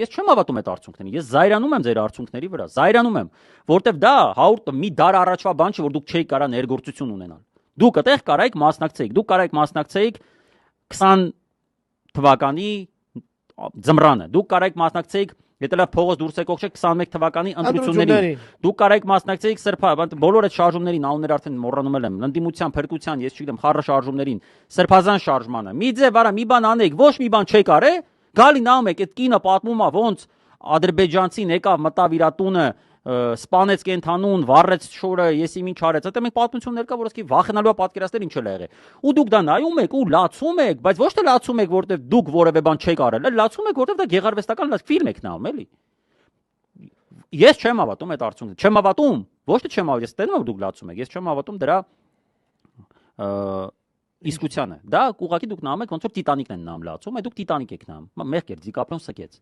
Ես չեմ հավատում այդ արդյունքներին։ Ես զայրանում եմ ձեր արդյունքների վրա, զայրանում եմ, որտեվ դա 100 մի դար առաջվա բան չէ, որ դուք չէիք կարա ներգործություն ունենալ։ Դուք այդտեղ կարայիք մասնակցեիք, դուք կարայիք մասնակցեիք 20 թվականի ձմռանը, դուք կարայիք մասնակցեիք, եթե լավ փողոց դուրս եկող չէ 21 թվականի ընտրություններին, դուք կարայիք մասնակցեիք բոլոր այդ շարժումներին, անուններ արդեն մոռանում եմ, ընդդիմության, փրկության, ես չգիտեմ, խառը շարժումներին, սրբազան շարժմանը։ Մի ձև արա, մի բան անեիք, ոչ մի բան չեք արել, գալի նայում եք, այդ կինը պատմում է ոնց ադրբեջանցին եկավ, մտավ իր տունը, սպանեց կենթանուն, վառեց շորը, եսի ինչ արեց։ Այդ մենք պատմություններ կա, որ ասկի վախենալու է պատկերացնել ինչ է եղել։ Ու դուք դա նայում եք ու լացում եք, բայց ոչ թե լացում եք, որտեվ դուք որևէ բան չեք արել, այլ լացում եք, որտեվ դա գեղարվեստական ֆիլմ եք նայում, էլի։ Ես չեմ հավատում այդ արդյունքներին։ Չեմ հավատում, ոչ թե չեմ հավատում, ես տենում եմ դուք լացում եք, ես չեմ հավատում դրա իսկությանը։ Դա ուղղակի դուք նայում եք ոնց որ Տիտանիկն են նայում լացում, դուք Տիտանիկ եք նայում։ Մեղք էր, Դիկապրիոն սկեց։